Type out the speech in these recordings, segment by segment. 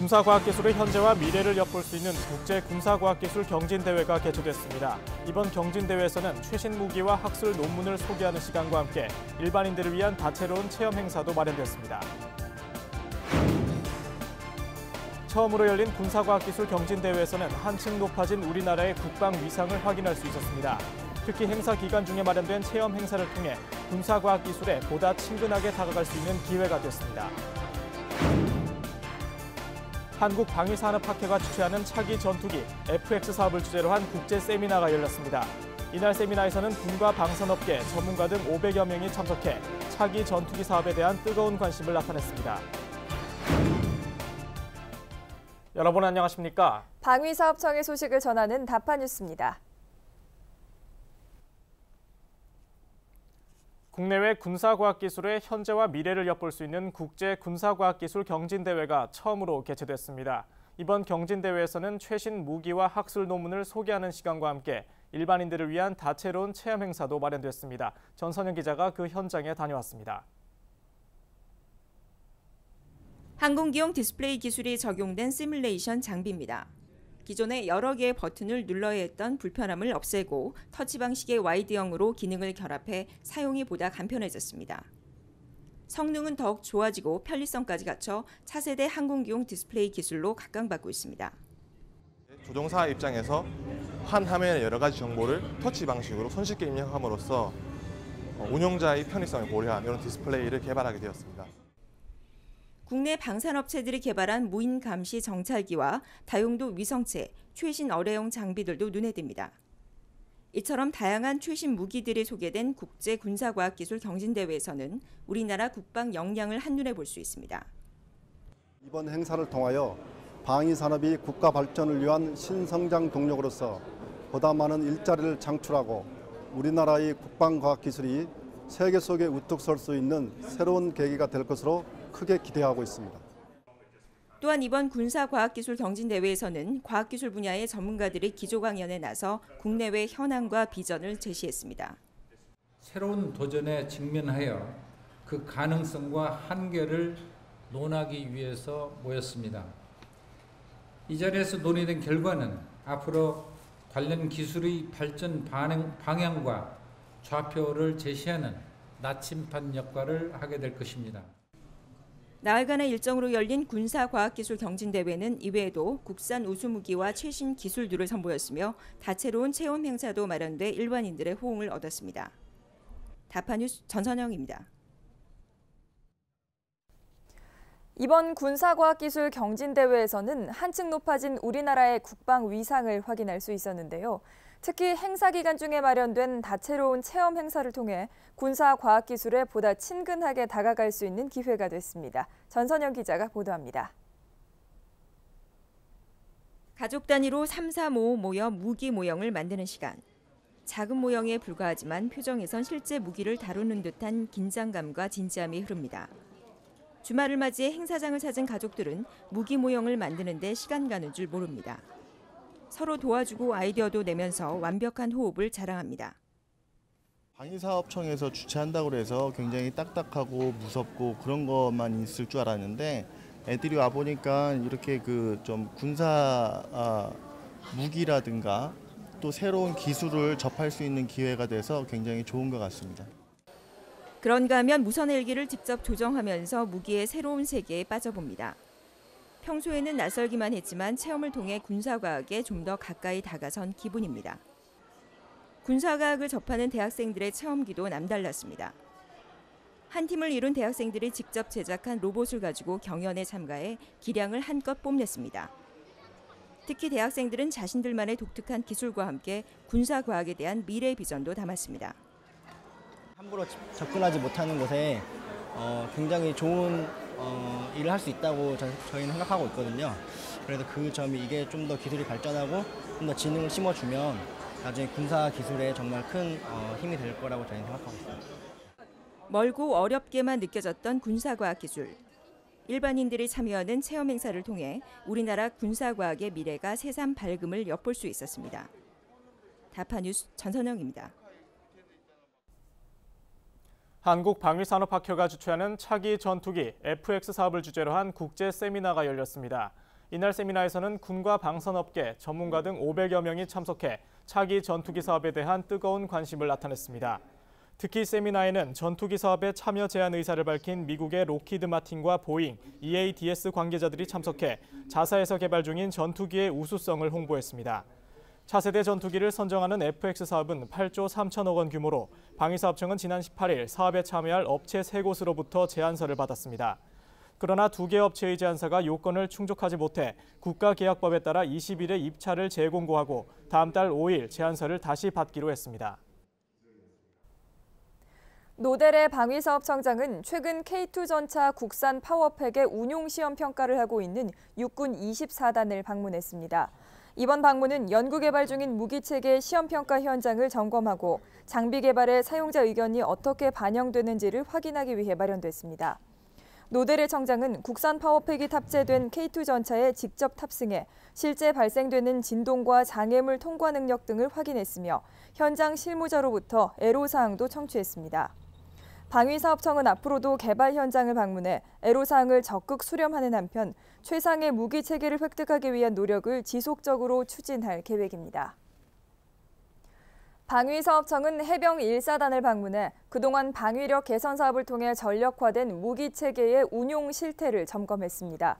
군사과학기술의 현재와 미래를 엿볼 수 있는 국제군사과학기술 경진대회가 개최됐습니다. 이번 경진대회에서는 최신 무기와 학술 논문을 소개하는 시간과 함께 일반인들을 위한 다채로운 체험 행사도 마련됐습니다. 처음으로 열린 군사과학기술 경진대회에서는 한층 높아진 우리나라의 국방 위상을 확인할 수 있었습니다. 특히 행사 기간 중에 마련된 체험 행사를 통해 군사과학기술에 보다 친근하게 다가갈 수 있는 기회가 됐습니다. 한국방위산업학회가 주최하는 차기 전투기 FX 사업을 주제로 한 국제 세미나가 열렸습니다. 이날 세미나에서는 군과 방산업계 전문가 등 500여 명이 참석해 차기 전투기 사업에 대한 뜨거운 관심을 나타냈습니다. 여러분 안녕하십니까? 방위사업청의 소식을 전하는 다파뉴스입니다. 국내외 군사과학기술의 현재와 미래를 엿볼 수 있는 국제군사과학기술 경진대회가 처음으로 개최됐습니다. 이번 경진대회에서는 최신 무기와 학술 논문을 소개하는 시간과 함께 일반인들을 위한 다채로운 체험 행사도 마련됐습니다. 전선영 기자가 그 현장에 다녀왔습니다. 항공기용 디스플레이 기술이 적용된 시뮬레이션 장비입니다. 기존에 여러 개의 버튼을 눌러야 했던 불편함을 없애고 터치 방식의 와이드형으로 기능을 결합해 사용이 보다 간편해졌습니다. 성능은 더욱 좋아지고 편리성까지 갖춰 차세대 항공기용 디스플레이 기술로 각광받고 있습니다. 조종사 입장에서 한 화면의 여러 가지 정보를 터치 방식으로 손쉽게 입력함으로써 운용자의 편의성을 고려한 이런 디스플레이를 개발하게 되었습니다. 국내 방산업체들이 개발한 무인 감시 정찰기와 다용도 위성체, 최신 어뢰용 장비들도 눈에 띕니다. 이처럼 다양한 최신 무기들이 소개된 국제군사과학기술 경진대회에서는 우리나라 국방 역량을 한눈에 볼 수 있습니다. 이번 행사를 통하여 방위산업이 국가 발전을 위한 신성장 동력으로서 보다 많은 일자리를 창출하고 우리나라의 국방과학기술이 세계 속에 우뚝 설 수 있는 새로운 계기가 될 것으로 크게 기대하고 있습니다. 또한 이번 군사과학기술 경진대회에서는 과학기술 분야의 전문가들이 기조 강연에 나서 국내외 현황과 비전을 제시했습니다. 새로운 도전에 직면하여 그 가능성과 한계를 논하기 위해서 모였습니다. 이 자리에서 논의된 결과는 앞으로 관련 기술의 발전 방향과 좌표를 제시하는 나침반 역할을 하게 될 것입니다. 나흘간의 일정으로 열린 군사과학기술 경진대회는 이외에도 국산 우수무기와 최신 기술들을 선보였으며 다채로운 체험 행사도 마련돼 일반인들의 호응을 얻었습니다. 다파뉴스 전선영입니다. 이번 군사과학기술 경진대회에서는 한층 높아진 우리나라의 국방 위상을 확인할 수 있었는데요. 특히 행사 기간 중에 마련된 다채로운 체험 행사를 통해 군사과학기술에 보다 친근하게 다가갈 수 있는 기회가 됐습니다. 전선영 기자가 보도합니다. 가족 단위로 3, 4, 5 모여 무기 모형을 만드는 시간. 작은 모형에 불과하지만 표정에선 실제 무기를 다루는 듯한 긴장감과 진지함이 흐릅니다. 주말을 맞이해 행사장을 찾은 가족들은 무기 모형을 만드는 데 시간 가는 줄 모릅니다. 서로 도와주고 아이디어도 내면서 완벽한 호흡을 자랑합니다. 방위사업청에서 주최한다고 해서 굉장히 딱딱하고 무섭고 그런 것만 있을 줄 알았는데 애들이 와 보니까 이렇게 좀 군사 무기라든가 또 새로운 기술을 접할 수 있는 기회가 돼서 굉장히 좋은 것 같습니다. 그런가 하면 무선 헬기를 직접 조정하면서 무기의 새로운 세계에 빠져봅니다. 평소에는 낯설기만 했지만 체험을 통해 군사과학에 좀 더 가까이 다가선 기분입니다. 군사과학을 접하는 대학생들의 체험기도 남달랐습니다. 한 팀을 이룬 대학생들이 직접 제작한 로봇을 가지고 경연에 참가해 기량을 한껏 뽐냈습니다. 특히 대학생들은 자신들만의 독특한 기술과 함께 군사과학에 대한 미래 비전도 담았습니다. 함부로 접근하지 못하는 곳에 굉장히 좋은 일을 할 수 있다고 저희는 생각하고 있거든요. 그래서 그 점이 이게 좀 더 기술이 발전하고 좀 더 지능을 심어주면 나중에 군사 기술에 정말 큰 힘이 될 거라고 저희는 생각하고 있습니다. 멀고 어렵게만 느껴졌던 군사과학 기술. 일반인들이 참여하는 체험 행사를 통해 우리나라 군사과학의 미래가 새삼 밝음을 엿볼 수 있었습니다. 다파뉴스 전선영입니다. 한국방위산업학회가 주최하는 차기 전투기 FX 사업을 주제로 한 국제 세미나가 열렸습니다. 이날 세미나에서는 군과 방산업계, 전문가 등 500여 명이 참석해 차기 전투기 사업에 대한 뜨거운 관심을 나타냈습니다. 특히 세미나에는 전투기 사업에 참여 제안 의사를 밝힌 미국의 록히드 마틴과 보잉, EADS 관계자들이 참석해 자사에서 개발 중인 전투기의 우수성을 홍보했습니다. 차세대 전투기를 선정하는 FX 사업은 8조 3천억 원 규모로 방위사업청은 지난 18일 사업에 참여할 업체 3곳으로부터 제안서를 받았습니다. 그러나 2개 업체의 제안서가 요건을 충족하지 못해 국가계약법에 따라 20일에 입찰을 재공고하고 다음 달 5일 제안서를 다시 받기로 했습니다. 노델의 방위사업청장은 최근 K2 전차 국산 파워팩의 운용 시험 평가를 하고 있는 육군 24단을 방문했습니다. 이번 방문은 연구개발 중인 무기체계 시험평가 현장을 점검하고 장비 개발에 사용자 의견이 어떻게 반영되는지를 확인하기 위해 마련됐습니다. 노델의 청장은 국산 파워팩이 탑재된 K2 전차에 직접 탑승해 실제 발생되는 진동과 장애물 통과 능력 등을 확인했으며 현장 실무자로부터 애로사항도 청취했습니다. 방위사업청은 앞으로도 개발 현장을 방문해 애로사항을 적극 수렴하는 한편 최상의 무기 체계를 획득하기 위한 노력을 지속적으로 추진할 계획입니다. 방위사업청은 해병 1사단을 방문해 그동안 방위력 개선 사업을 통해 전력화된 무기 체계의 운용 실태를 점검했습니다.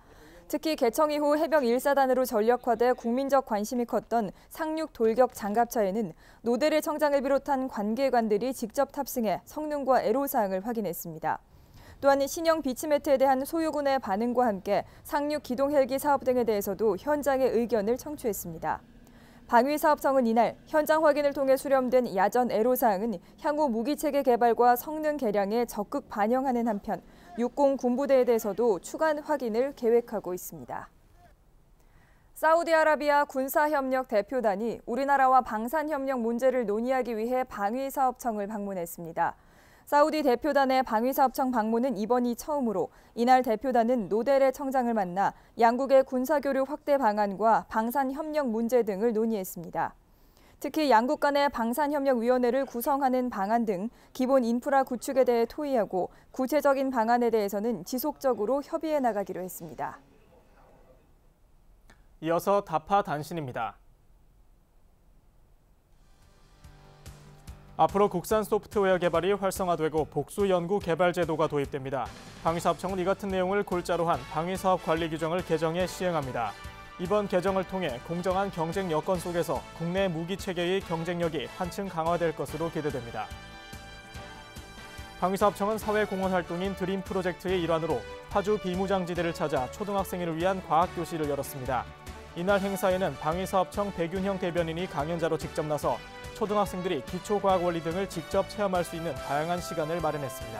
특히 개청 이후 해병 1사단으로 전력화돼 국민적 관심이 컸던 상륙 돌격 장갑차에는 노델의 청장을 비롯한 관계관들이 직접 탑승해 성능과 애로사항을 확인했습니다. 또한 신형 비치매트에 대한 소유군의 반응과 함께 상륙 기동 헬기 사업 등에 대해서도 현장의 의견을 청취했습니다. 방위사업청은 이날 현장 확인을 통해 수렴된 야전 애로사항은 향후 무기체계 개발과 성능 개량에 적극 반영하는 한편 육공 군부대에 대해서도 추가 확인을 계획하고 있습니다. 사우디아라비아 군사협력 대표단이 우리나라와 방산협력 문제를 논의하기 위해 방위사업청을 방문했습니다. 사우디 대표단의 방위사업청 방문은 이번이 처음으로 이날 대표단은 노델의 청장을 만나 양국의 군사교류 확대 방안과 방산협력 문제 등을 논의했습니다. 특히 양국 간의 방산협력위원회를 구성하는 방안 등 기본 인프라 구축에 대해 토의하고 구체적인 방안에 대해서는 지속적으로 협의해 나가기로 했습니다. 이어서 다파 단신입니다. 앞으로 국산 소프트웨어 개발이 활성화되고 복수 연구 개발 제도가 도입됩니다. 방위사업청은 이 같은 내용을 골자로 한 방위사업 관리 규정을 개정해 시행합니다. 이번 개정을 통해 공정한 경쟁 여건 속에서 국내 무기 체계의 경쟁력이 한층 강화될 것으로 기대됩니다. 방위사업청은 사회공헌 활동인 드림 프로젝트의 일환으로 파주 비무장지대를 찾아 초등학생을 위한 과학교실을 열었습니다. 이날 행사에는 방위사업청 백윤형 대변인이 강연자로 직접 나서 초등학생들이 기초과학 원리 등을 직접 체험할 수 있는 다양한 시간을 마련했습니다.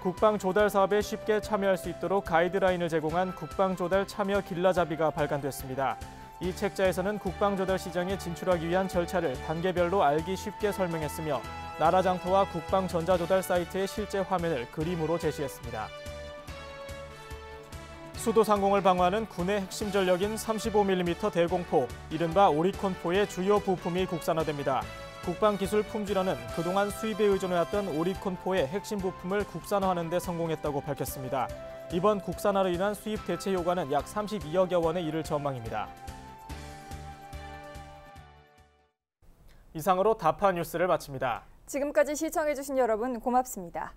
국방조달 사업에 쉽게 참여할 수 있도록 가이드라인을 제공한 국방조달 참여 길라잡이가 발간됐습니다. 이 책자에서는 국방조달 시장에 진출하기 위한 절차를 단계별로 알기 쉽게 설명했으며 나라 장터와 국방전자조달 사이트의 실제 화면을 그림으로 제시했습니다. 수도 상공을 방어하는 군의 핵심 전력인 35mm 대공포, 이른바 오리콘포의 주요 부품이 국산화됩니다. 국방기술 품질원은 그동안 수입에 의존해왔던 오리콘포의 핵심 부품을 국산화하는 데 성공했다고 밝혔습니다. 이번 국산화로 인한 수입 대체 효과는 약 32억여 원에 이를 전망입니다. 이상으로 다파 뉴스를 마칩니다. 지금까지 시청해주신 여러분 고맙습니다.